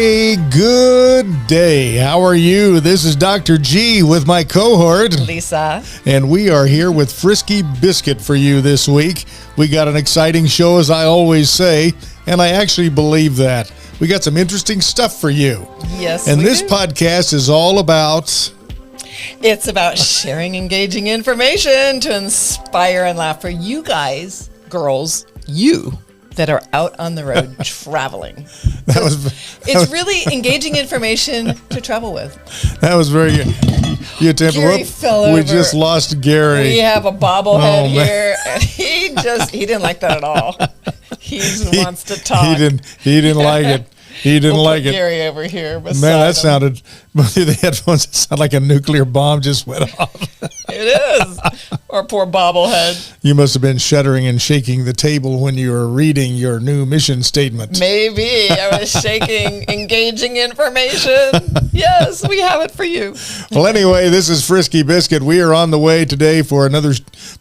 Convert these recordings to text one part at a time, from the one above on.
Hey, good day. How are you? This is Dr. G with my cohort, Lisa. And we are here with Frisky Biscuit for you this week. We got an exciting show, as I always say, and I actually believe that. We got some interesting stuff for you. Yes, And we this do. podcast is all about... It's about sharing engaging information to inspire and laugh for you guys, girls, you that are out on the road traveling. It's really engaging information to travel with. That was very good. You attempted. Gary fell over. We just lost Gary. We have a bobblehead man. here, and he didn't like that at all. He wants to talk. He didn't like it. He didn't like it. Gary over here beside Man, that him. sounded, the headphones sound like a nuclear bomb just went off. It is. Our poor bobblehead. You must have been shuddering and shaking the table when you were reading your new mission statement. Maybe. I was shaking engaging information. Yes, we have it for you. Well, anyway, this is Frisky Biscuit. We are on the way today for another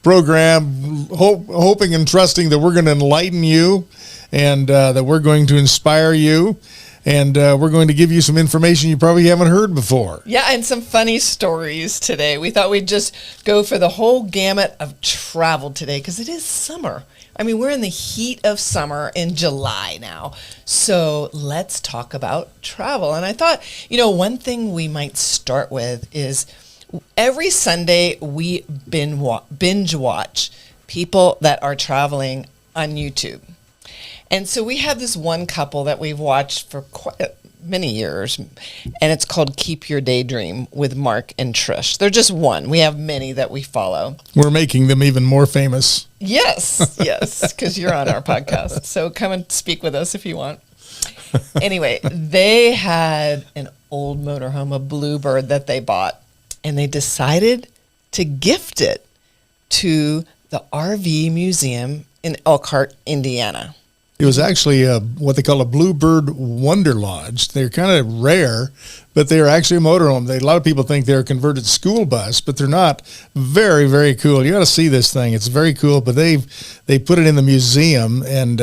program, hoping and trusting that we're going to enlighten you and that we're going to inspire you. And we're going to give you some information you probably haven't heard before. Yeah, and some funny stories today. We thought we'd just go for the whole gamut of travel today because it is summer. I mean, we're in the heat of summer in July now. So let's talk about travel. And I thought, one thing we might start with is every Sunday we binge watch people that are traveling on YouTube. And so we have this one couple that we've watched for quite many years, and it's called Keep Your Daydream with Mark and Trish. They're just one. We have many that we follow. We're making them even more famous. Yes, because you're on our podcast. So come and speak with us if you want. Anyway, they had an old motorhome, a Bluebird that they bought, and they decided to gift it to the RV Museum in Elkhart, Indiana. It was actually what they call a Bluebird Wonder Lodge. They're kind of rare, but they're actually a motorhome. A lot of people think they're a converted school bus, but they're not. Very, very cool. You got to see this thing. It's very cool, but they put it in the museum, and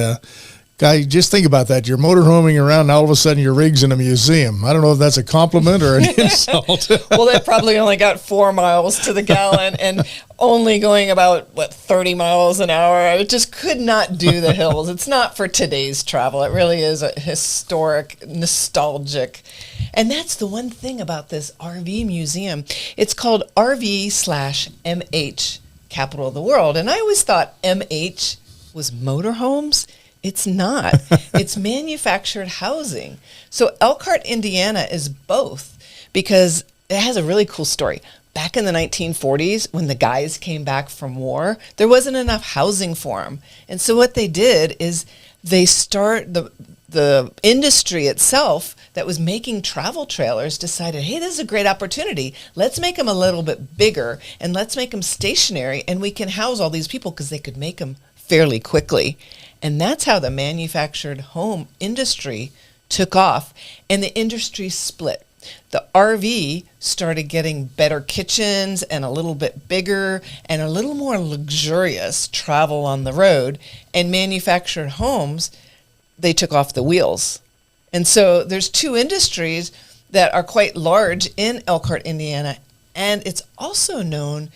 guy, just think about that. You're motorhoming around, and all of a sudden your rig's in a museum. I don't know if that's a compliment or an insult. Well, they probably only got 4 miles to the gallon and only going about, 30 miles an hour. I just could not do the hills. It's not for today's travel. It really is a historic, nostalgic. And that's the one thing about this RV museum. It's called RV/MH, capital of the world. And I always thought MH was motorhomes. It's not. It's manufactured housing. So Elkhart, Indiana is both because it has a really cool story. Back in the 1940s, when the guys came back from war, there wasn't enough housing for them. And so what they did is they start the industry itself that was making travel trailers decided, hey, this is a great opportunity. Let's make them a little bit bigger and let's make them stationary and we can house all these people because they could make them fairly quickly. And that's how the manufactured home industry took off and the industry split. The RV started getting better kitchens and a little bit bigger and a little more luxurious travel on the road, and manufactured homes, they took off the wheels. And so there's two industries that are quite large in Elkhart, Indiana, and it's also known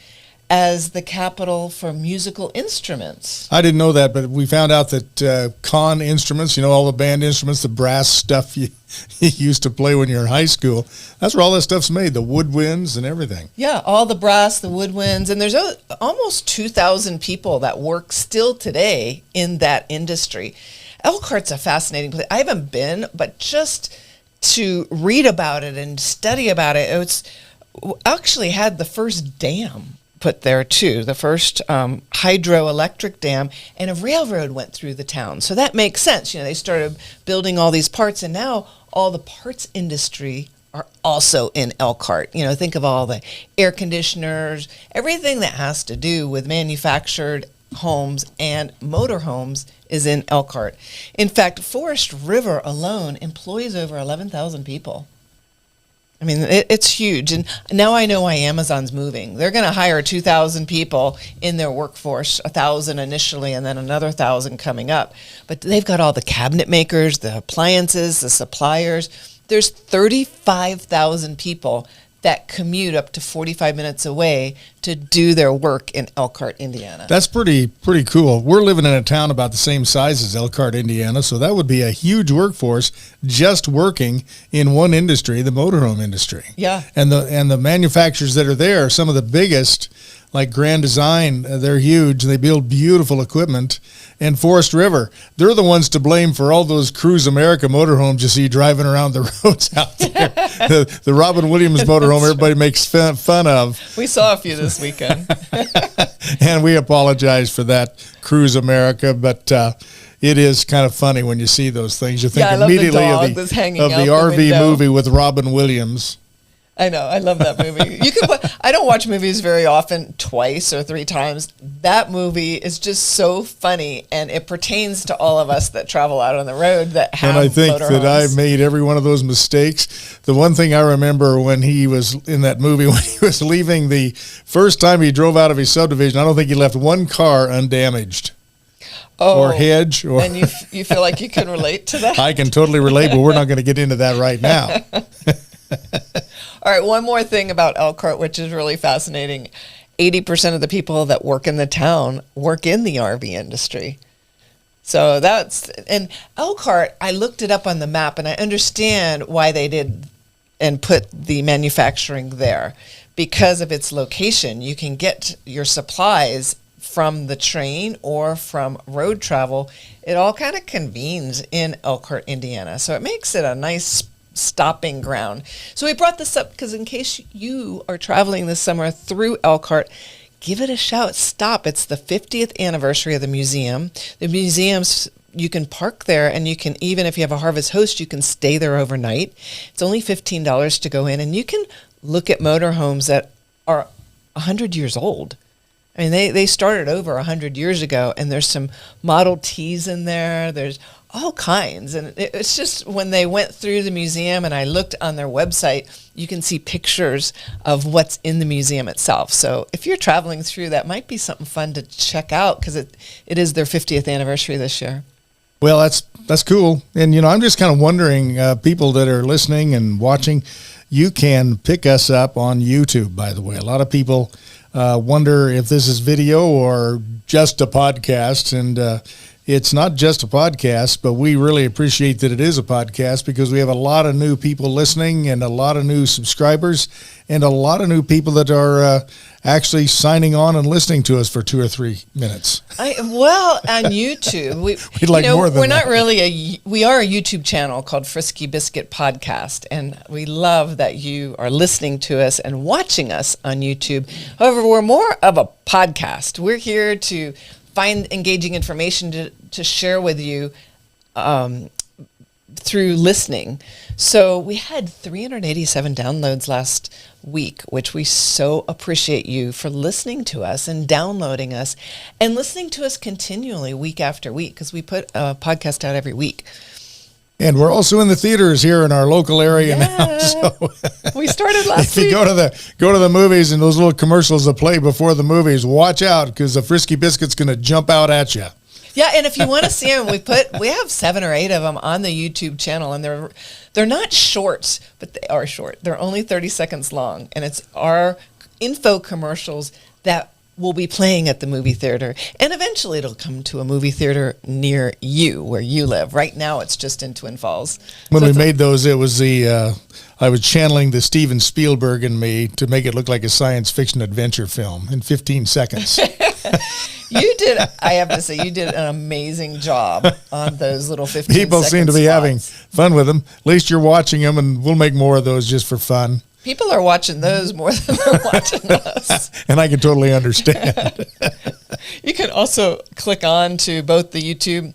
as the capital for musical instruments. I didn't know that, but we found out that con instruments, all the band instruments, the brass stuff you used to play when you were in high school, that's where all that stuff's made, the woodwinds and everything. Yeah, all the brass, the woodwinds, and there's almost 2,000 people that work still today in that industry. Elkhart's a fascinating place. I haven't been, but just to read about it and study about it, it's actually had the first dam put there too, the first hydroelectric dam, and a railroad went through the town. So that makes sense. They started building all these parts, and now all the parts industry are also in Elkhart. Think of all the air conditioners, everything that has to do with manufactured homes and motorhomes is in Elkhart. In fact, Forest River alone employs over 11,000 people. I mean, it's huge. And now I know why Amazon's moving. They're going to hire 2,000 people in their workforce, 1,000 initially, and then another 1,000 coming up. But they've got all the cabinet makers, the appliances, the suppliers. There's 35,000 people that commute up to 45 minutes away to do their work in Elkhart, Indiana. That's pretty cool. We're living in a town about the same size as Elkhart, Indiana, so that would be a huge workforce just working in one industry, the motorhome industry. Yeah. And the manufacturers that are there, some of the biggest, like Grand Design, they're huge. They build beautiful equipment. And Forest River, they're the ones to blame for all those Cruise America motorhomes you see driving around the roads out there. The Robin Williams motorhome everybody makes fun of. We saw a few this weekend. And we apologize for that, Cruise America, but it is kind of funny when you see those things. You think immediately of the RV movie with Robin Williams. I know. I love that movie. I don't watch movies very often, twice or three times. That movie is just so funny, and it pertains to all of us that travel out on the road that have motorhomes. And I think that I made every one of those mistakes. The one thing I remember when he was in that movie, when he was leaving the first time he drove out of his subdivision, I don't think he left one car undamaged. Or hedge. And you feel like you can relate to that? I can totally relate, but we're not going to get into that right now. All right, one more thing about Elkhart, which is really fascinating. 80% of the people that work in the town work in the RV industry. So and Elkhart, I looked it up on the map, and I understand why they did and put the manufacturing there. Because of its location, you can get your supplies from the train or from road travel. It all kind of convenes in Elkhart, Indiana. So it makes it a nice stopping ground. So we brought this up because in case you are traveling this summer through Elkhart, give it a shout. Stop. It's the 50th anniversary of the museum. The museum's, you can park there, and you can, even if you have a Harvest Host, you can stay there overnight. It's only $15 to go in, and you can look at motorhomes that are 100 years old. I mean, they started over 100 years ago, and there's some Model Ts in there. There's all kinds. And it's just when they went through the museum and I looked on their website, you can see pictures of what's in the museum itself. So if you're traveling through, that might be something fun to check out because it is their 50th anniversary this year. Well, that's cool. And, I'm just kind of wondering, people that are listening and watching, you can pick us up on YouTube, by the way. A lot of people wonder if this is video or just a podcast. And it's not just a podcast, but we really appreciate that it is a podcast because we have a lot of new people listening and a lot of new subscribers and a lot of new people that are actually signing on and listening to us for 2 or 3 minutes. On YouTube, we'd like more than we're that. Not really we are a YouTube channel called Frisky Biscuit Podcast, and we love that you are listening to us and watching us on YouTube. However, we're more of a podcast. We're here to find engaging information to share with you through listening. So we had 387 downloads last week, which we so appreciate you for listening to us and downloading us and listening to us continually week after week because we put a podcast out every week. And we're also in the theaters here in our local area now. So we started last week. If you go to the movies and those little commercials that play before the movies, watch out because the Frisky Biscuit's going to jump out at you. Yeah, and if you want to see them, we have 7 or 8 of them on the YouTube channel, and they're not shorts, but they are short. They're only 30 seconds long, and it's our info commercials that will be playing at the movie theater, and eventually it'll come to a movie theater near you where you live. Right now, it's just in Twin Falls. When we made those, it was I was channeling the Steven Spielberg in me to make it look like a science fiction adventure film in 15 seconds. You did, I have to say, you did an amazing job on those little 15 People seem to be having fun with them. At least you're watching them, and we'll make more of those just for fun. People are watching those more than they're watching us. And I can totally understand. You can also click on to both the YouTube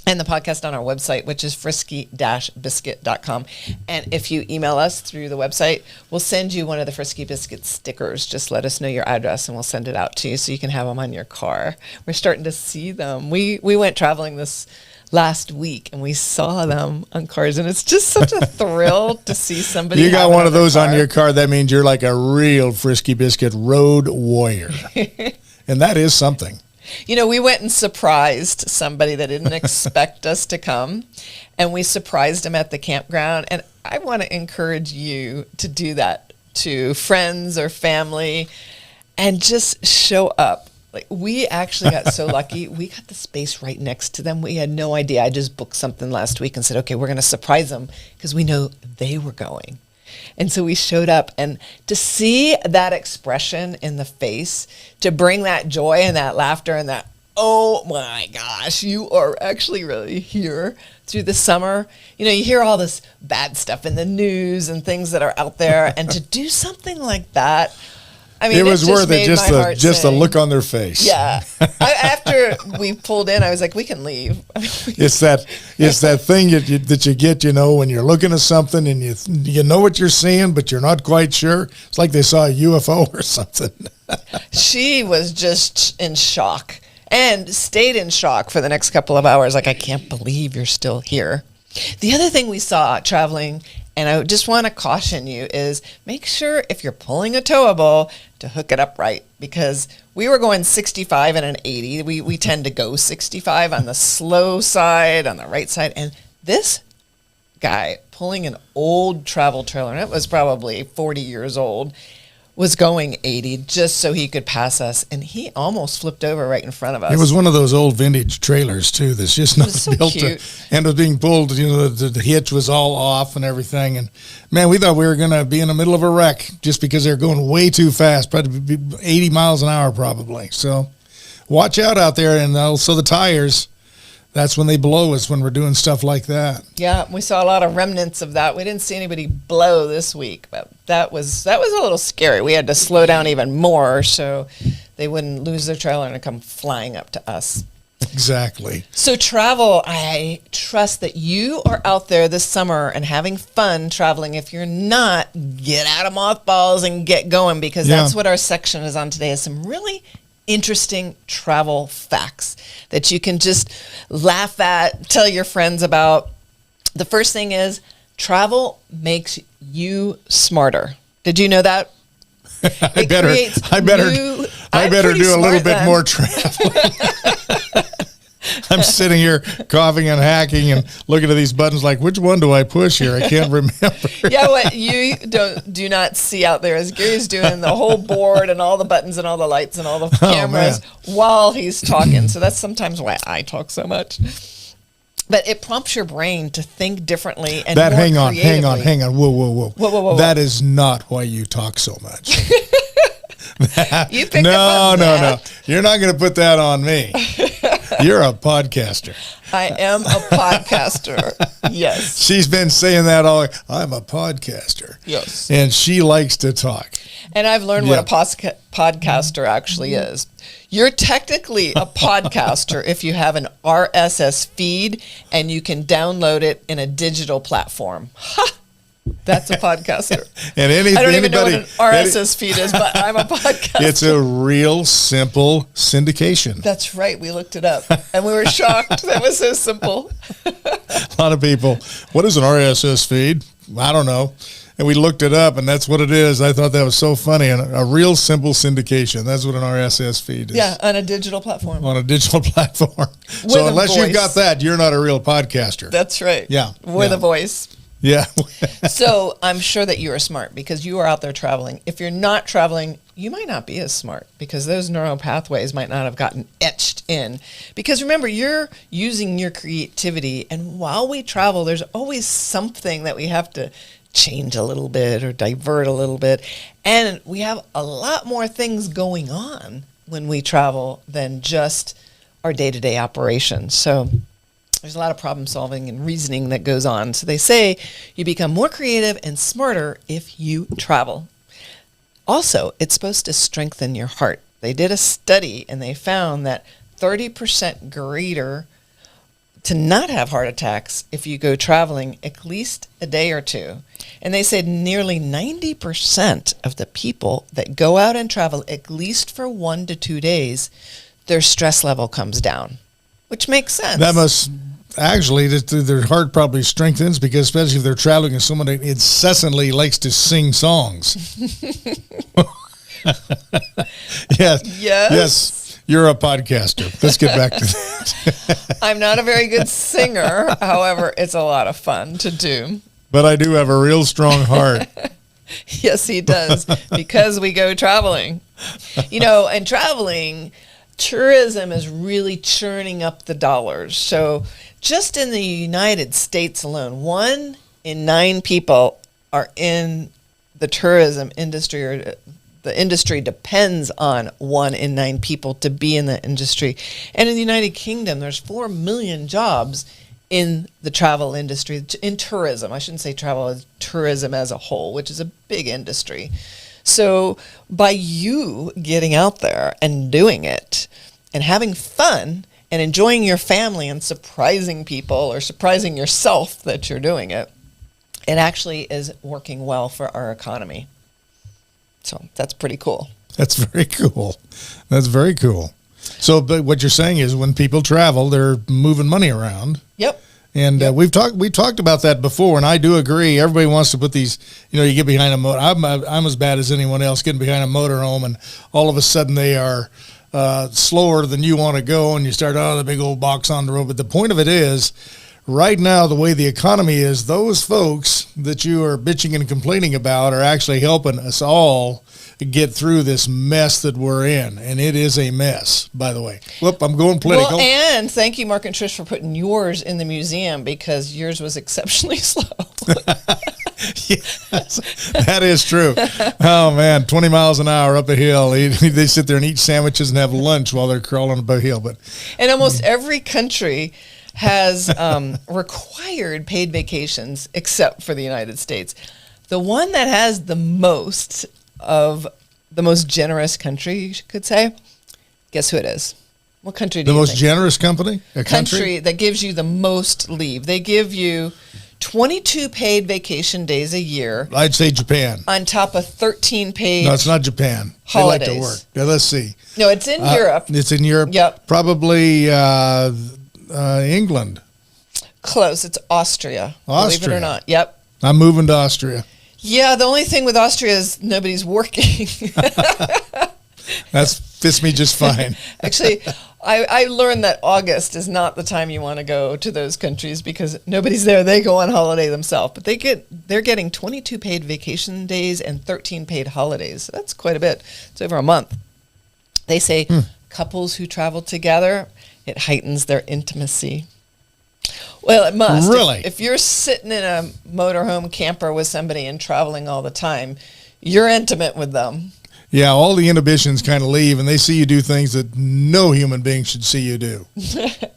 and the podcast on our website, which is frisky-biscuit.com. And if you email us through the website, we'll send you one of the Frisky Biscuit stickers. Just let us know your address and we'll send it out to you so you can have them on your car. We're starting to see them. We went traveling this last week, and we saw them on cars, and it's just such a thrill to see somebody. You got have one of those car. on your car. That means you're like a real Frisky Biscuit road warrior. And that is something. You know, we went and surprised somebody that didn't expect us to come, and we surprised them at the campground. And I want to encourage you to do that to friends or family and just show up. Like, we actually got so lucky. We got the space right next to them. We had no idea. I just booked something last week and said, okay, we're going to surprise them because we know they were going. And so we showed up, and to see that expression in the face, to bring that joy and that laughter and that, oh my gosh, you are actually really here through the summer. You know, you hear all this bad stuff in the news and things that are out there, and to do something like that, I mean, it was worth it, just the sing. look on their face. Yeah. After we pulled in, I was like, we can leave. It's that thing that you get, you know, when you're looking at something and you know what you're seeing, but you're not quite sure. It's like they saw a UFO or something. She was just in shock and stayed in shock for the next couple of hours. Like, I can't believe you're still here. The other thing we saw traveling, and I just want to caution you, is make sure if you're pulling a towable to hook it up right, because we were going 65 and an 80. We tend to go 65 on the slow side, on the right side. And this guy pulling an old travel trailer, and it was probably 40 years old, was going 80 just so he could pass us, and he almost flipped over right in front of us. It was one of those old vintage trailers too that's just not so built cute. and was being pulled, you know, the hitch was all off and everything, and man, we thought we were going to be in the middle of a wreck just because they're going way too fast, probably 80 miles an hour probably. So watch out there, and also the tires. That's when they blow us, when we're doing stuff like that. Yeah, we saw a lot of remnants of that. We didn't see anybody blow this week, but that was a little scary. We had to slow down even more so they wouldn't lose their trailer and come flying up to us. Exactly. So travel, I trust that you are out there this summer and having fun traveling. If you're not, get out of mothballs and get going, because that's what our section is on today, is some really interesting travel facts that you can just laugh at, tell your friends about. The first thing is travel makes you smarter. Did you know that? I better do a little bit more traveling. I'm sitting here coughing and hacking and looking at these buttons like, which one do I push here? I can't remember. Yeah, what you do not see out there is Gary's doing the whole board and all the buttons and all the lights and all the cameras while he's talking. So that's sometimes why I talk so much. But it prompts your brain to think differently and more creatively. Hang on. Whoa. That is not why you talk so much. You picked up on that. No. You're not going to put that on me. You're a podcaster. I am a podcaster. Yes. She's been saying that all. I'm a podcaster. Yes. And she likes to talk. And I've learned what a podcaster actually is. You're technically a podcaster if you have an RSS feed and you can download it in a digital platform. Ha! That's a podcaster. And I don't even know what an RSS feed is, but I'm a podcaster. It's a real simple syndication. That's right. We looked it up, and we were shocked. That was so simple. A lot of people, what is an RSS feed? I don't know. And we looked it up, and that's what it is. I thought that was so funny. And a real simple syndication. That's what an RSS feed is. Yeah, on a digital platform. On a digital platform. So unless you've got that, you're not a real podcaster. That's right. Yeah. With a voice. Yeah. So I'm sure that you are smart because you are out there traveling. If you're not traveling, you might not be as smart because those neural pathways might not have gotten etched in. Because remember, you're using your creativity, and while we travel, there's always something that we have to change a little bit or divert a little bit. And we have a lot more things going on when we travel than just our day-to-day operations. So there's a lot of problem solving and reasoning that goes on. So they say you become more creative and smarter if you travel. Also, it's supposed to strengthen your heart. They did a study and they found that 30% greater to not have heart attacks if you go traveling at least a day or two. And they said nearly 90% of the people that go out and travel at least for 1 to 2 days, their stress level comes down, which makes sense. actually, their heart probably strengthens because, especially if they're traveling with someone that incessantly likes to sing songs. Yes. You're a podcaster. Let's get back to that. I'm not a very good singer. However, it's a lot of fun to do. But I do have a real strong heart. Yes, he does, because we go traveling. And traveling, tourism is really churning up the dollars. So just in the United States alone, 1 in 9 people are in the tourism industry, or the industry depends on 1 in 9 people to be in the industry. And in the United Kingdom, there's 4 million jobs in the travel industry, in tourism. I shouldn't say travel, tourism as a whole, which is a big industry. So by you getting out there and doing it and having fun and enjoying your family and surprising people or surprising yourself that you're doing it, it actually is working well for our economy. So that's pretty cool. That's very cool. That's very cool. So, but what you're saying is when people travel, they're moving money around. Yep. And we talked about that before, and I do agree. Everybody wants to put these, you get behind a motor. I'm as bad as anyone else getting behind a motorhome, and all of a sudden they are slower than you want to go, and you start out of the big old box on the road. But the point of it is, right now, the way the economy is, those folks that you are bitching and complaining about are actually helping us all get through this mess that we're in. And it is a mess, by the way. Whoop, I'm going political. Well, and thank you, Mark and Trish, for putting yours in the museum, because yours was exceptionally slow. Yes, that is true. Oh, man, 20 miles an hour up a hill. They sit there and eat sandwiches and have lunch while they're crawling up a hill. And almost every country has required paid vacations except for the United States. The one that has the most of the most generous country, you could say, guess who it is? What country do you think? The most generous country? Country that gives you the most leave. They give you 22 paid vacation days a year. I'd say Japan. On top of 13 paid. No, it's not Japan. Holidays. They like to work. Yeah, let's see. No, it's in Europe. It's in Europe. Yep. Probably England. Close. It's Austria. Believe it or not. Yep. I'm moving to Austria. Yeah, the only thing with Austria is nobody's working. That fits me just fine. Actually, I learned that August is not the time you want to go to those countries because nobody's there. They go on holiday themselves. But they're getting 22 paid vacation days and 13 paid holidays. So that's quite a bit. It's over a month. They say couples who travel together, it heightens their intimacy. Well, it must. Really? If you're sitting in a motorhome camper with somebody and traveling all the time, you're intimate with them. Yeah, all the inhibitions kind of leave, and they see you do things that no human being should see you do.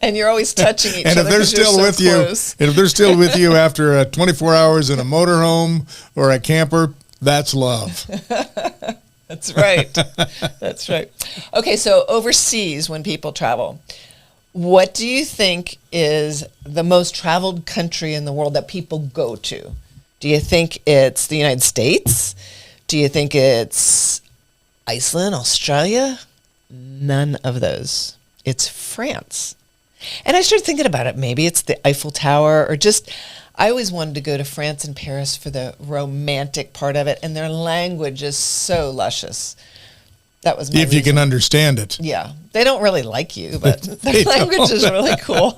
And you're always touching each and other. if they're still with you, and if they're still with you after 24 hours in a motorhome or a camper, that's love. That's right. That's right. Okay, so overseas, when people travel, what do you think is the most traveled country in the world that people go to? Do you think it's the United States? Do you think it's Iceland, Australia? None of those. It's France. And I started thinking about it. Maybe it's the Eiffel Tower, or just, I always wanted to go to France and Paris for the romantic part of it, and their language is so luscious. That was my If you can understand it. Yeah. They don't really like you, but their language is really cool.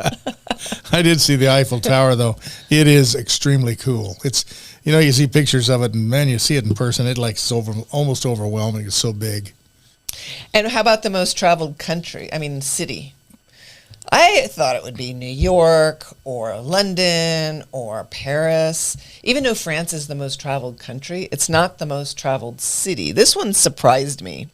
I did see the Eiffel Tower, though. It is extremely cool. It's, you see pictures of it, and man, you see it in person. It's almost overwhelming. It's so big. And how about the most traveled city? I thought it would be New York or London or Paris. Even though France is the most traveled country, it's not the most traveled city. This one surprised me.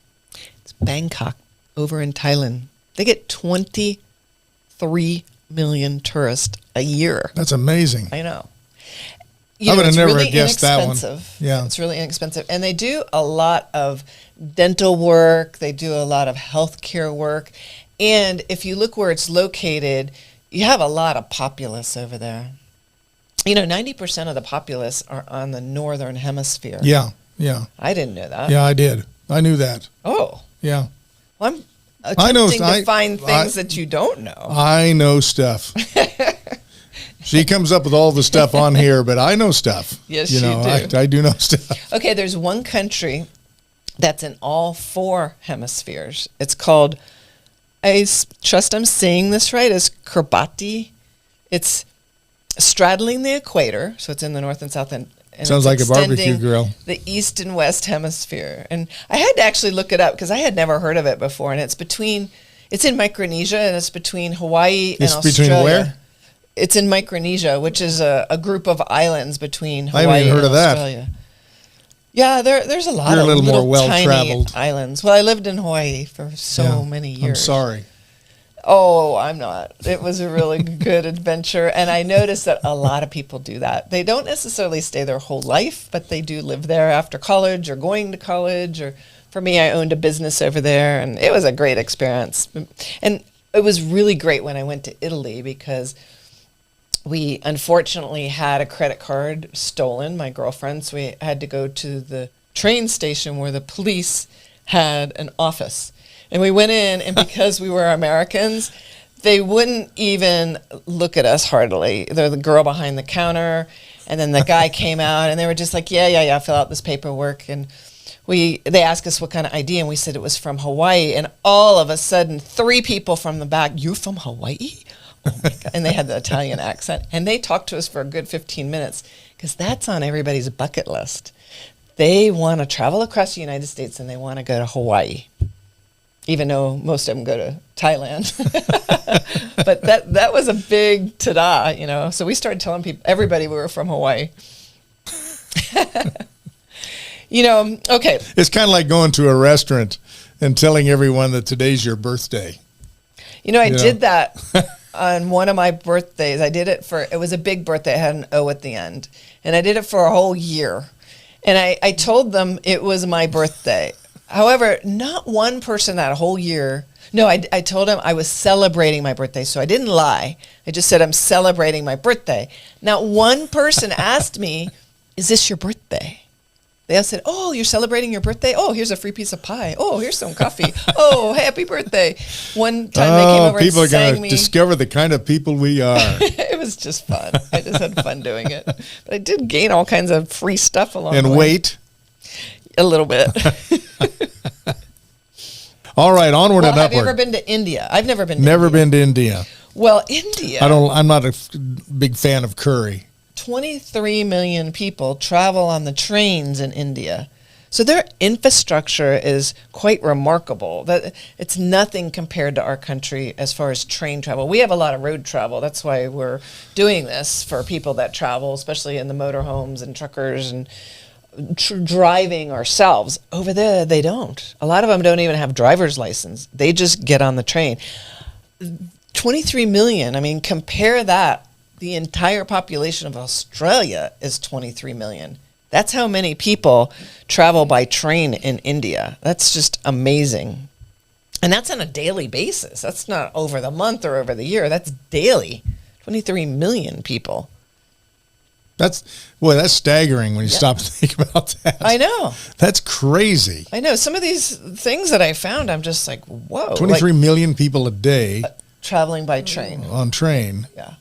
It's Bangkok over in Thailand. They get 23 million tourists a year. That's amazing. I know. I would have never guessed that one. Yeah. It's really inexpensive. And they do a lot of dental work. They do a lot of healthcare work. And if you look where it's located, you have a lot of populace over there. 90% of the populace are on the northern hemisphere. Yeah. I didn't know that. Yeah, I did. I knew that. Oh. Yeah. Well, I'm attempting to find things that you don't know. I know stuff. She comes up with all the stuff on here, but I know stuff. Yes, you know, you do. I do know stuff. Okay, there's one country that's in all 4 hemispheres. It's called, trust I'm saying this right, is Kiribati. It's straddling the equator, so it's in the north and south, and Sounds like a barbecue grill. The east and west hemisphere. And I had to actually look it up because I had never heard of it before. And it's in Micronesia, and it's between Hawaii and Australia. It's between where? It's in Micronesia, which is a group of islands between Hawaii I haven't even heard and of Australia. Yeah, there's a lot You're of a little little more tiny well-traveled. islands. Well, I lived in Hawaii for so many years. I'm sorry. Oh, I'm not. It was a really good adventure. And I noticed that a lot of people do that. They don't necessarily stay their whole life, but they do live there after college or going to college. Or for me, I owned a business over there, and it was a great experience. And it was really great when I went to Italy because we unfortunately had a credit card stolen, my girlfriend. So we had to go to the train station where the police had an office. And we went in, and because we were Americans, they wouldn't even look at us hardly. They're the girl behind the counter, and then the guy came out, and they were just like, yeah, fill out this paperwork. And they asked us what kind of ID, and we said it was from Hawaii. And all of a sudden, 3 people from the back, "You're from Hawaii?" Oh my God. And they had the Italian accent. And they talked to us for a good 15 minutes because that's on everybody's bucket list. They want to travel across the United States, and they want to go to Hawaii, even though most of them go to Thailand. But that was a big ta-da, you know. So we started telling everybody we were from Hawaii. You know, okay. It's kind of like going to a restaurant and telling everyone that today's your birthday. You know, I did that on one of my birthdays. It was a big birthday. It had an O at the end. And I did it for a whole year. And I told them it was my birthday. However, not one person that whole year. No, I told them I was celebrating my birthday, so I didn't lie. I just said I'm celebrating my birthday. Not one person asked me, "Is this your birthday?" They all said, "Oh, you're celebrating your birthday? Oh, here's a free piece of pie. Oh, here's some coffee. Oh, happy birthday." One time they came over people and sang are going to discover the kind of people we are. It was just fun. I just had fun doing it. But I did gain all kinds of free stuff along the way. And weight? A little bit. All right, onward and upward. Have you ever been to India? I've never been to Never India. been to India. Well, India. I'm not a big fan of curry. 23 million people travel on the trains in India. So their infrastructure is quite remarkable. That it's nothing compared to our country as far as train travel. We have a lot of road travel. That's why we're doing this for people that travel, especially in the motorhomes and truckers and driving ourselves. Over there, they don't. A lot of them don't even have driver's license. They just get on the train. 23 million. I mean, compare that. The entire population of Australia is 23 million. That's how many people travel by train in India. That's just amazing. And that's on a daily basis. That's not over the month or over the year. That's daily. 23 million people. That's staggering when you stop and think about that. I know. That's crazy. I know. Some of these things that I found, I'm just like, whoa. 23 million people a day. Traveling by train. On train. Yeah.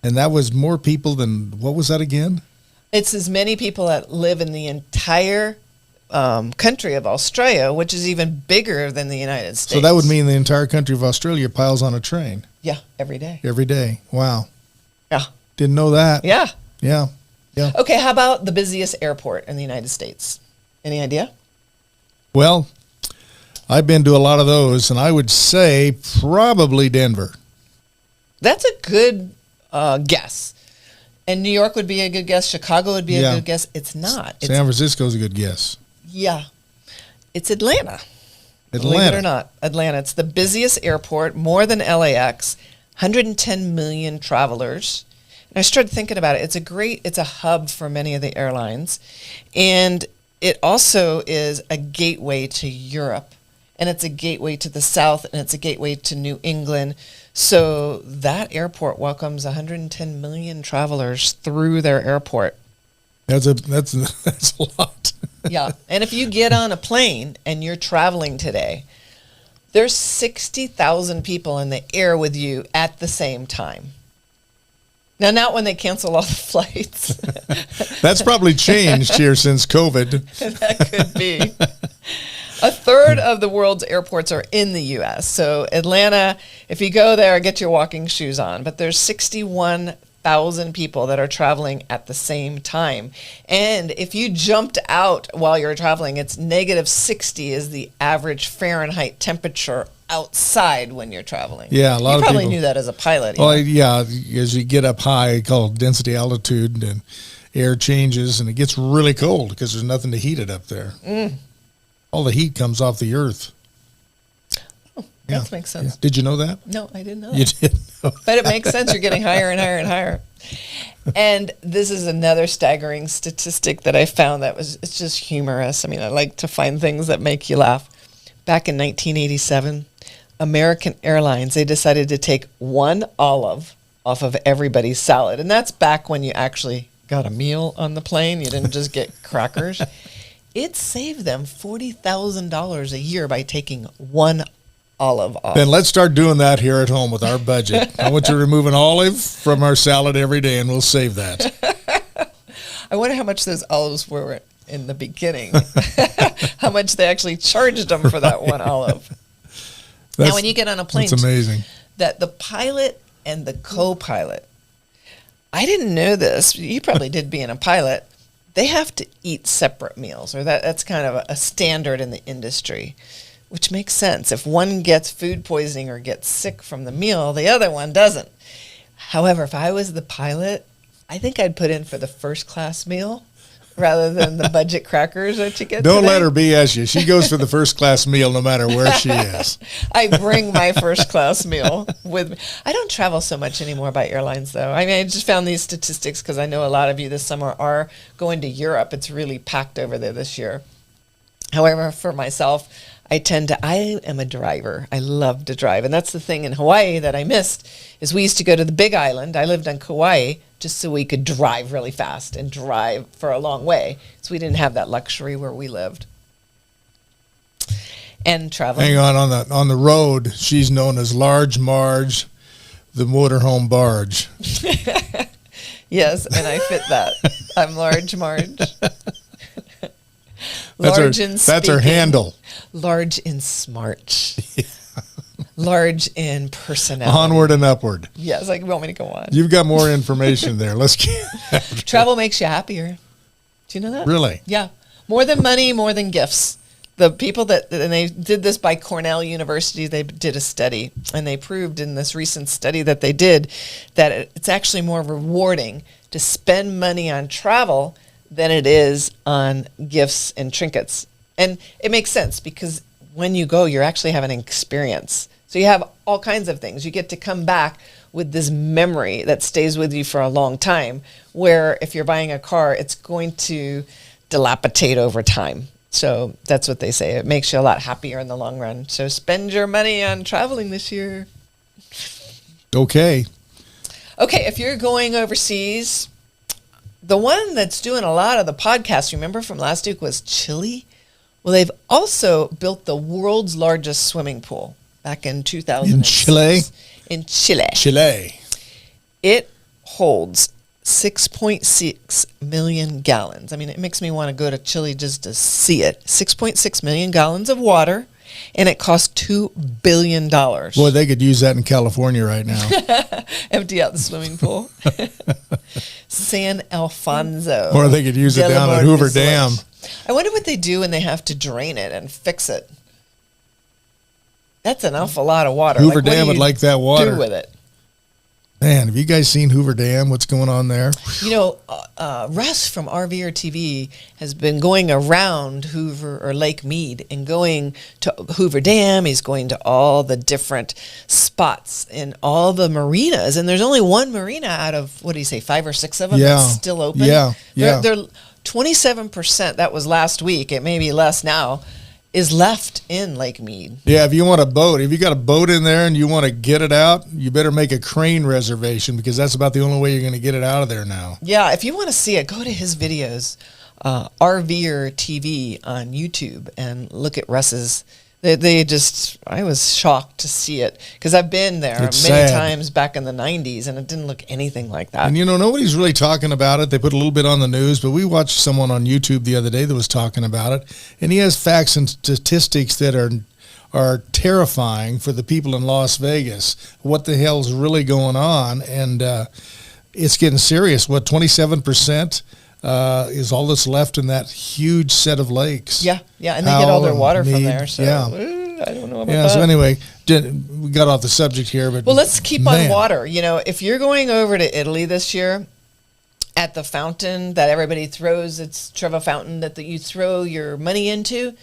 And that was more people than, what was that again? It's as many people that live in the entire country of Australia, which is even bigger than the United States. So that would mean the entire country of Australia piles on a train. Yeah, every day. Every day. Wow. Yeah. Didn't know that. Yeah. Yeah. Yeah. Okay, how about the busiest airport in the United States? Any idea? Well, I've been to a lot of those, and I would say probably Denver. That's a good guess. And New York would be a good guess. Chicago would be a good guess. It's not. San Francisco's a good guess. Yeah. It's Atlanta. Atlanta. Believe it or not, Atlanta. It's the busiest airport, more than LAX, 110 million travelers. And I started thinking about it. It's a hub for many of the airlines. And it also is a gateway to Europe. And it's a gateway to the South, and it's a gateway to New England. So that airport welcomes 110 million travelers through their airport. That's a lot. Yeah. And if you get on a plane and you're traveling today, there's 60,000 people in the air with you at the same time. Now, not when they cancel all the flights. That's probably changed here since COVID. That could be. A third of the world's airports are in the U.S. So Atlanta, if you go there, get your walking shoes on. But there's 61,000 people that are traveling at the same time. And if you jumped out while you're traveling, it's negative 60 is the average Fahrenheit temperature outside when you're traveling. Yeah, a lot of people. You probably knew that as a pilot. Well, yeah, as you get up high, called density altitude, and air changes, and it gets really cold because there's nothing to heat it up there. All the heat comes off the earth. Oh, that makes sense. Yeah. Did you know that? No, I didn't know You that. didn't know. But it makes sense. You're getting higher and higher and higher. And this is another staggering statistic that I found it's just humorous. I mean, I like to find things that make you laugh. Back in 1987, American Airlines, they decided to take one olive off of everybody's salad. And that's back when you actually got a meal on the plane. You didn't just get crackers. It saved them $40,000 a year by taking one olive off. Then let's start doing that here at home with our budget. I want you to remove an olive from our salad every day, and we'll save that. I wonder how much those olives were in the beginning. How much they actually charged them for that one olive. Now, when you get on a plane, that's amazing. That the pilot and the co-pilot, I didn't know this. You probably did being a pilot. They have to eat separate meals, or that's kind of a standard in the industry, which makes sense. If one gets food poisoning or gets sick from the meal, the other one doesn't. However, if I was the pilot, I think I'd put in for the first class meal rather than the budget crackers that you get. Don't today. let her BS you. She goes for the first class meal no matter where she is. I bring my first class meal with me. I don't travel so much anymore by airlines, though. I mean, I just found these statistics because I know a lot of you this summer are going to Europe. It's really packed over there this year. However, for myself, I am a driver. I love to drive. And that's the thing in Hawaii that I missed is we used to go to the Big Island. I lived on Kauai just so we could drive really fast and drive for a long way. So we didn't have that luxury where we lived. And traveling. Hang on the road, she's known as Large Marge, the motorhome barge. Yes, and I fit that. I'm Large Marge. Large in speaking. That's her handle. Large in smart. Large in personality. Onward and upward. Yes, like you want me to go on. You've got more information there. Let's get Travel makes you happier. Do you know that? Really? Yeah. More than money, more than gifts. The people and they did this by Cornell University, they did a study, and they proved in this recent study that they did that it's actually more rewarding to spend money on travel than it is on gifts and trinkets. And it makes sense because when you go, you're actually having an experience. So you have all kinds of things. You get to come back with this memory that stays with you for a long time, where if you're buying a car, it's going to dilapidate over time. So that's what they say. It makes you a lot happier in the long run. So spend your money on traveling this year. Okay, if you're going overseas, the one that's doing a lot of the podcasts, remember from last week, was Chile. Well, they've also built the world's largest swimming pool back in 2006. in Chile. In Chile. Chile. It holds 6.6 million gallons. I mean, it makes me want to go to Chile just to see it. 6.6 million gallons of water, and it costs $2 billion. Boy, they could use that in California right now. Empty out the swimming pool. San Alfonso. Or they could use it down at Hoover Dam. I wonder what they do when they have to drain it and fix it. That's an awful lot of water. Hoover Dam would like that water. Do with it. Man, have you guys seen Hoover Dam? What's going on there? You know, Russ from RVer TV has been going around Hoover or Lake Mead and going to Hoover Dam. He's going to all the different spots in all the marinas. And there's only one marina out of, what do you say, 5 or 6 of them that's still open? Yeah. They're 27%, that was last week, it may be less now, is left in Lake Mead. Yeah, if you want a boat, if you got a boat in there and you want to get it out, you better make a crane reservation because that's about the only way you're going to get it out of there now. Yeah, if you want to see it, go to his videos, RVer TV on YouTube, and look at Russ's. I was shocked to see it because I've been there It's many sad. times back in the 90s, and it didn't look anything like that. And nobody's really talking about it. They put a little bit on the news, but we watched someone on YouTube the other day that was talking about it, and he has facts and statistics that are terrifying for the people in Las Vegas. What the hell's really going on? And it's getting serious. 27% is all that's left in that huge set of lakes. Yeah, and they get all their water from there. So yeah. I don't know about Yeah, that. so anyway, we got off the subject here. But Well, let's keep on man. water. If you're going over to Italy this year, at the fountain that everybody throws, it's Trevo Fountain that you throw your money into,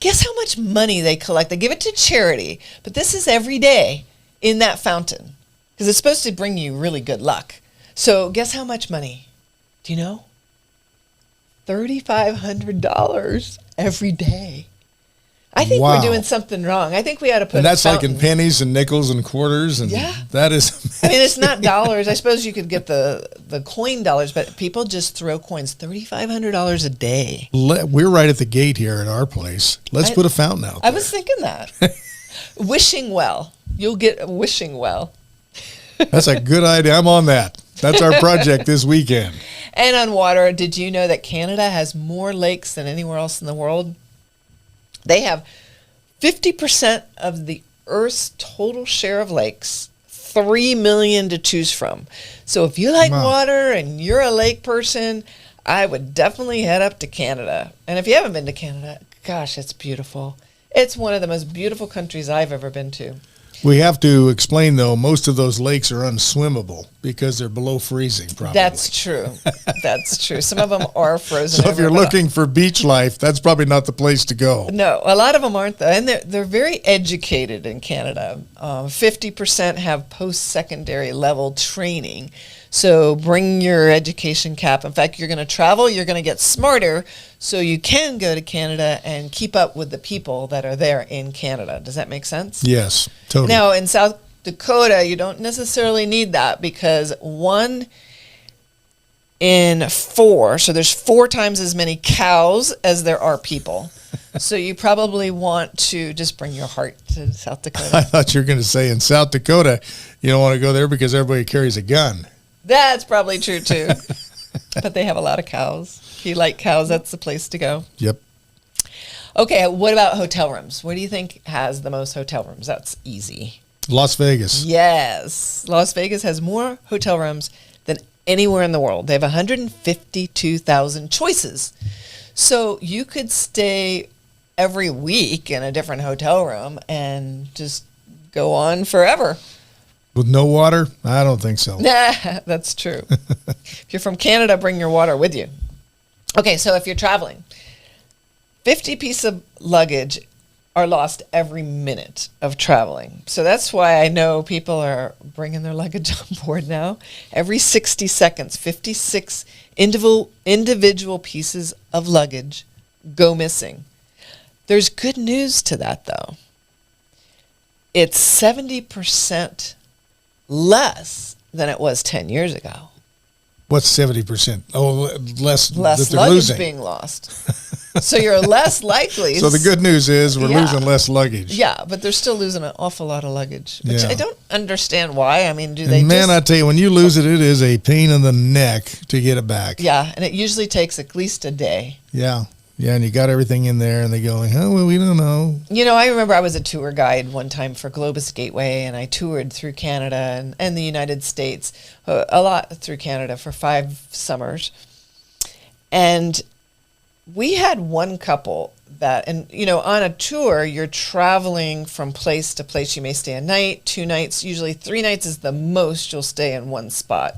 guess how much money they collect? They give it to charity, but this is every day in that fountain because it's supposed to bring you really good luck. So guess how much money? Do you know? $3,500 every day. I think Wow. we're doing something wrong. I think we ought to put And a that's like in fountain. pennies and nickels and quarters. And Yeah. that is. I mean, it's not dollars. I suppose you could get the coin dollars, but people just throw coins. $3,500 a day. We're right at the gate here at our place. Let's put a fountain out I there. was thinking that. Wishing well. You'll get a wishing well. That's a good idea. I'm on that. That's our project this weekend. And on water, did you know that Canada has more lakes than anywhere else in the world? They have 50% of the Earth's total share of lakes, 3 million to choose from. So if you like Wow. water and you're a lake person, I would definitely head up to Canada. And if you haven't been to Canada, gosh, it's beautiful. It's one of the most beautiful countries I've ever been to. We have to explain, though, most of those lakes are unswimmable because they're below freezing, probably. That's true. That's true. Some of them are frozen. So if over, you're but looking for beach life, that's probably not the place to go. No, a lot of them aren't, though. And they're very educated in Canada. 50% have post-secondary level training. So bring your education cap. In fact, you're going to travel, you're going to get smarter, so you can go to Canada and keep up with the people that are there in Canada. Does that make sense? Yes, totally. Now, in South Dakota, you don't necessarily need that because 1 in 4, so there's 4 times as many cows as there are people. So you probably want to just bring your heart to South I Dakota. thought you were going to say in South Dakota, you don't want to go there because everybody carries a gun. That's probably true too. But they have a lot of cows. If you like cows, that's the place to go. Yep. Okay, what about hotel rooms? What do you think has the most hotel rooms? That's easy. Las Vegas. Yes. Las Vegas has more hotel rooms than anywhere in the world. They have 152,000 choices. So you could stay every week in a different hotel room and just go on forever. With no water? I don't think so. Nah, that's true. If you're from Canada, bring your water with you. Okay, so if you're traveling, 50 pieces of luggage are lost every minute of traveling. So that's why I know people are bringing their luggage on board now. Every 60 seconds, 56 individual pieces of luggage go missing. There's good news to that, though. It's 70% less than it was 10 years ago. What's 70%? Oh, less that Less they're luggage losing. being lost. So you're less likely. So the good news is we're Yeah. losing less luggage. Yeah, but they're still losing an awful lot of luggage, which Yeah. I don't understand why. I mean, do they And man, I just... tell you, when you lose it, it is a pain in the neck to get it back. Yeah, and it usually takes at least a day. Yeah. Yeah, and you got everything in there, and they go, oh, well, we don't know. You know, I remember I was a tour guide one time for Globus Gateway, and I toured through Canada and the United States, a lot through Canada for 5 summers. And we had one couple that, and you know, on a tour, you're traveling from place to place. You may stay a night, 2 nights, usually 3 nights is the most you'll stay in one spot.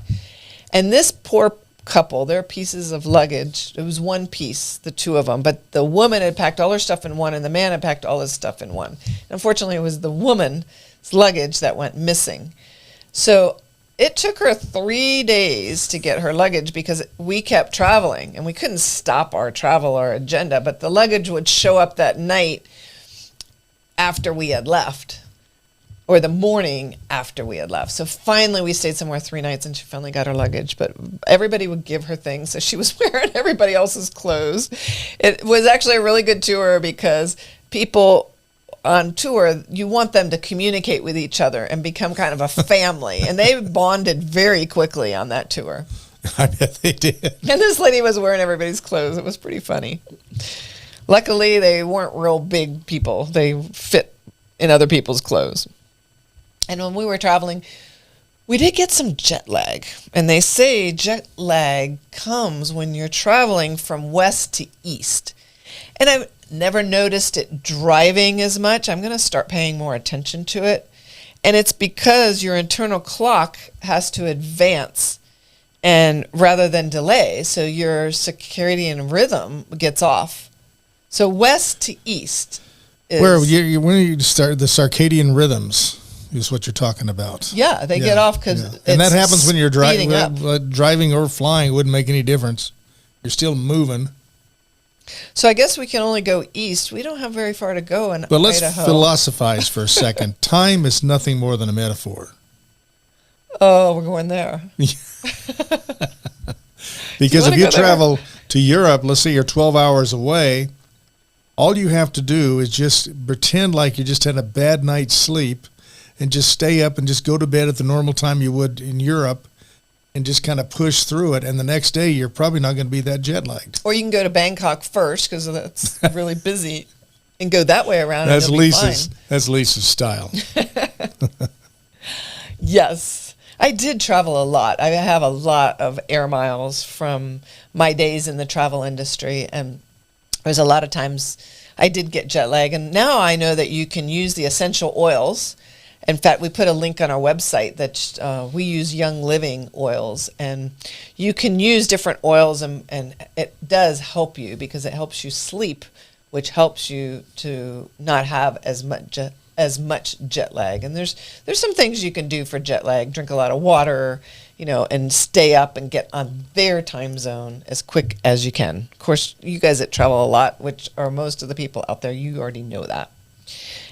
And this poor couple, their pieces of luggage, it was one piece, the 2 of them, but the woman had packed all her stuff in one and the man had packed all his stuff in one. Unfortunately, it was the woman's luggage that went missing. So it took her 3 days to get her luggage because we kept traveling and we couldn't stop our travel or agenda, but the luggage would show up that night after we had left, or the morning after we had left. So finally we stayed somewhere 3 nights and she finally got her luggage, but everybody would give her things. So she was wearing everybody else's clothes. It was actually a really good tour because people on tour, you want them to communicate with each other and become kind of a family. And they bonded very quickly on that tour. I bet they did. And this lady was wearing everybody's clothes. It was pretty funny. Luckily, they weren't real big people. They fit in other people's clothes. And when we were traveling, we did get some jet lag. And they say jet lag comes when you're traveling from west to east. And I've never noticed it driving as much. I'm going to start paying more attention to it. And it's because your internal clock has to advance and rather than delay. So your circadian rhythm gets off. So west to east is... When you start the circadian rhythms is what you're talking about. Yeah, they get off because And that happens when you're driving or flying. It wouldn't make any difference. You're still moving. So I guess we can only go east. We don't have very far to go in But let's Idaho. philosophize for a second. Time is nothing more than a metaphor. Oh, we're going there. Because if you travel to Europe, let's say you're 12 hours away, all you have to do is just pretend like you just had a bad night's sleep and just stay up and just go to bed at the normal time you would in Europe and just kind of push through it. And the next day, you're probably not going to be that jet lagged. Or you can go to Bangkok first because that's really busy and go that way around. That's Lisa's style. Yes. I did travel a lot. I have a lot of air miles from my days in the travel industry. And there's a lot of times I did get jet lag. And now I know that you can use the essential oils. In fact, we put a link on our website that we use Young Living oils, and you can use different oils, and it does help you because it helps you sleep, which helps you to not have as much jet lag. And there's some things you can do for jet lag. Drink a lot of water, and stay up and get on their time zone as quick as you can. Of course, you guys that travel a lot, which are most of the people out there, you already know that.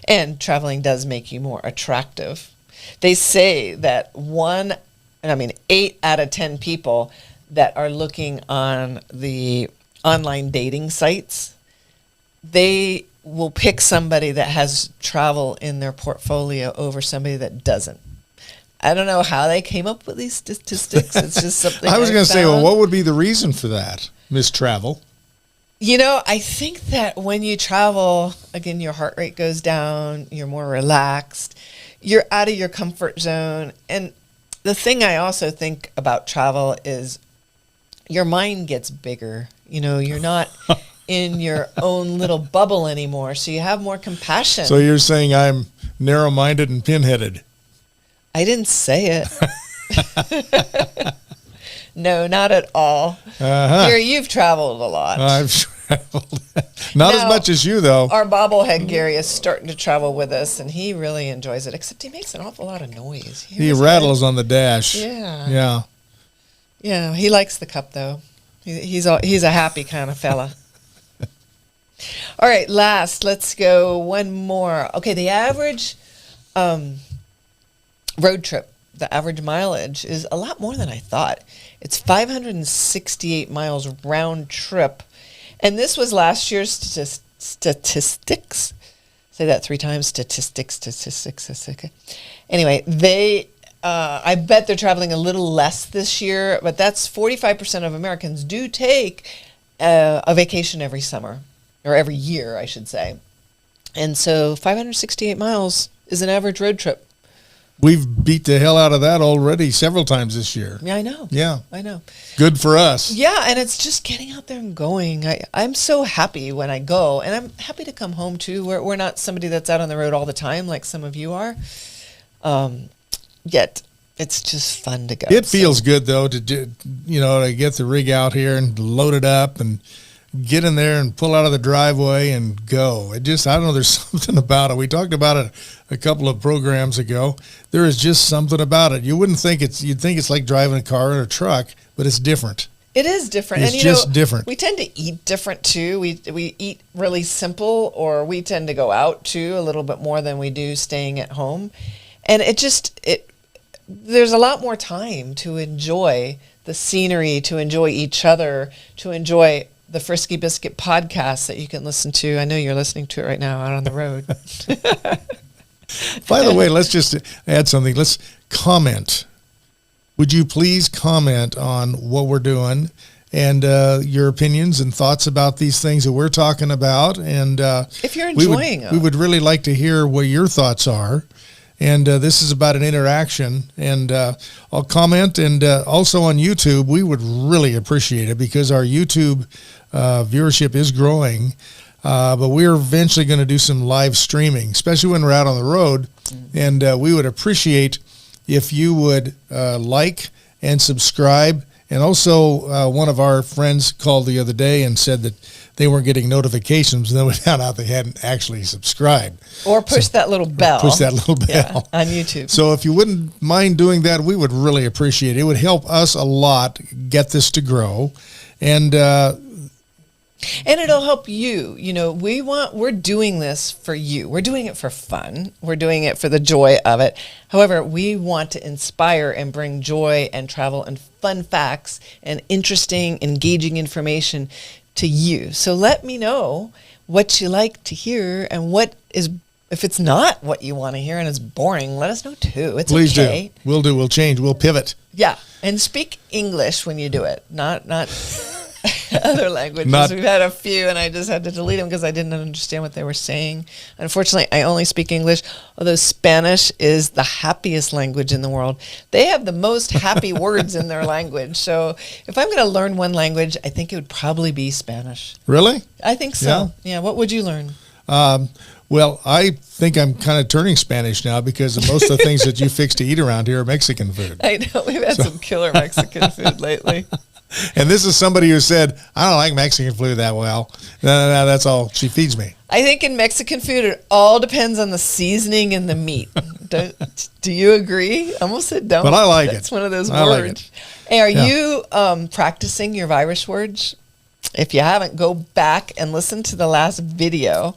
And traveling does make you more attractive. They say that 8 out of 10 people that are looking on the online dating sites, they will pick somebody that has travel in their portfolio over somebody that doesn't. I don't know how they came up with these statistics. It's just something I was going to say, well, found. what would be the reason for that, Miss Travel? I think that when you travel, again, your heart rate goes down, you're more relaxed, you're out of your comfort zone. And the thing I also think about travel is your mind gets bigger. You're not in your own little bubble anymore, so you have more compassion. So you're saying I'm narrow-minded and pinheaded. I didn't say it. No, not at all. Here, you've traveled a lot. I've traveled. Not as much as you, though. Our bobblehead Gary is starting to travel with us, and he really enjoys it, except he makes an awful lot of noise. He rattles on the dash. Yeah. Yeah, he likes the cup, though. He's a happy kind of fella. All right, let's go one more. Okay, the average road trip, the average mileage is a lot more than I thought. It's 568 miles round trip. And this was last year's statistics. Say that 3 times. Statistics. Anyway, I bet they're traveling a little less this year, but that's 45% of Americans do take a vacation every summer, or every year, I should say. And so 568 miles is an average road trip. We've beat the hell out of that already several times this year. Yeah, I know. Yeah. I know. Good for us. Yeah, and it's just getting out there and going. I'm so happy when I go, and I'm happy to come home too. We're not somebody that's out on the road all the time like some of you are. Yet it's just fun to go. It feels good though to get the rig out here and load it up and get in there and pull out of the driveway and go. I don't know, there's something about it. We talked about it a couple of programs ago. There is just something about it. You'd think it's like driving a car or a truck, but it's different. It is different. It's just different. We tend to eat different too. We eat really simple, or we tend to go out too a little bit more than we do staying at home. And there's a lot more time to enjoy the scenery, to enjoy each other, to enjoy the Frisky Biscuit podcast that you can listen to. I know you're listening to it right now out on the road. By the way, let's just add something. Let's comment. Would you please comment on what we're doing and your opinions and thoughts about these things that we're talking about? And if you're enjoying we would really like to hear what your thoughts are. And this is about an interaction. And I'll comment. And also on YouTube, we would really appreciate it because our YouTube viewership is growing. But we're eventually going to do some live streaming, especially when we're out on the road. And we would appreciate if you would like and subscribe. And also, one of our friends called the other day and said that they weren't getting notifications, and then we found out they hadn't actually subscribed. Or push that little bell. Push that little bell. On YouTube. So if you wouldn't mind doing that, we would really appreciate it. It would help us a lot get this to grow. And it'll help you. You know, we're doing this for you. We're doing it for fun. We're doing it for the joy of it. However, we want to inspire and bring joy and travel and fun facts and interesting, engaging information to you. So let me know what you like to hear and what is, if it's not what you want to hear and it's boring, let us know too. It's please okay. do. We'll do. We'll change. We'll pivot. Yeah. And speak English when you do it, not other languages. We've had a few, and I just had to delete them because I didn't understand what they were saying. Unfortunately, I only speak English, although Spanish is the happiest language in the world. They have the most happy words in their language. So if I'm going to learn one language, I think it would probably be Spanish. Really? I think so. Yeah. What would you learn? Well, I think I'm kind of turning Spanish now because of most of the things that you fix to eat around here are Mexican food. I know. We've had some killer Mexican food lately. And this is somebody who said, I don't like Mexican food that well. No, that's all she feeds me. I think in Mexican food, it all depends on the seasoning and the meat. Do you agree? I almost said don't. But I like it. It's one of those I words. like it. Hey, are you practicing your virus words? If you haven't, go back and listen to the last video.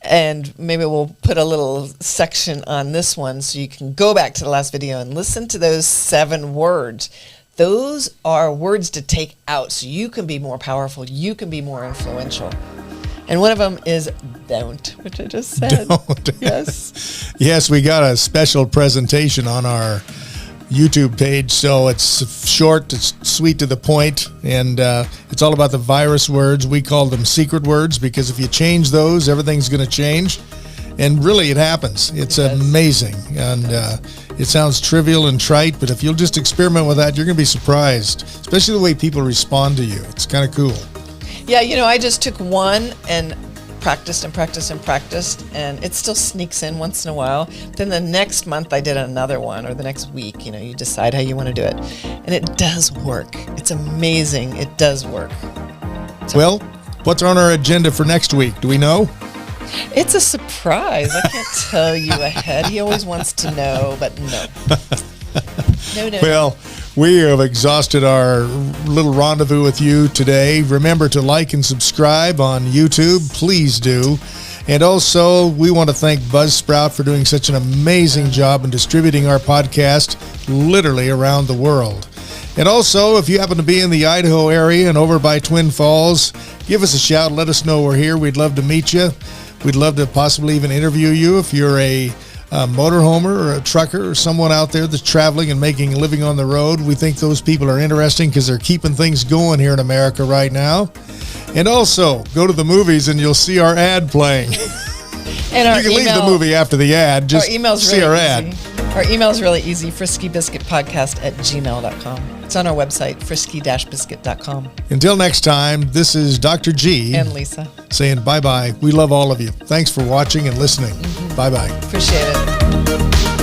And maybe we'll put a little section on this one so you can go back to the last video and listen to those 7 words. Those are words to take out so you can be more powerful, you can be more influential. And one of them is don't, which I just said. Don't. Yes. Yes, we got a special presentation on our YouTube page, so it's short, it's sweet to the point, and it's all about the virus words. We call them secret words because if you change those, everything's going to change. And really, it happens. It's amazing. And it sounds trivial and trite, but if you'll just experiment with that, you're going to be surprised, especially the way people respond to you. It's kind of cool. Yeah, you know, I just took one and practiced, and it still sneaks in once in a while. Then the next month I did another one, or the next week. You know, you decide how you want to do it. And it does work. It's amazing. It does work. So, well, what's on our agenda for next week? Do we know? It's a surprise. I can't tell you ahead. He always wants to know, but no. No. Well, we have exhausted our little rendezvous with you today. Remember to like and subscribe on YouTube. Please do. And also, we want to thank Buzzsprout for doing such an amazing job in distributing our podcast literally around the world. And also, if you happen to be in the Idaho area and over by Twin Falls, give us a shout. Let us know we're here. We'd love to meet you. We'd love to possibly even interview you if you're a motorhomer or a trucker or someone out there that's traveling and making a living on the road. We think those people are interesting because they're keeping things going here in America right now. And also, go to the movies and you'll see our ad playing. And our you can leave the movie after the ad. Just see our ad. Our email is really easy, friskybiscuitpodcast@gmail.com. It's on our website, frisky-biscuit.com. Until next time, this is Dr. G. And Lisa. Saying bye-bye. We love all of you. Thanks for watching and listening. Bye-bye. Appreciate it.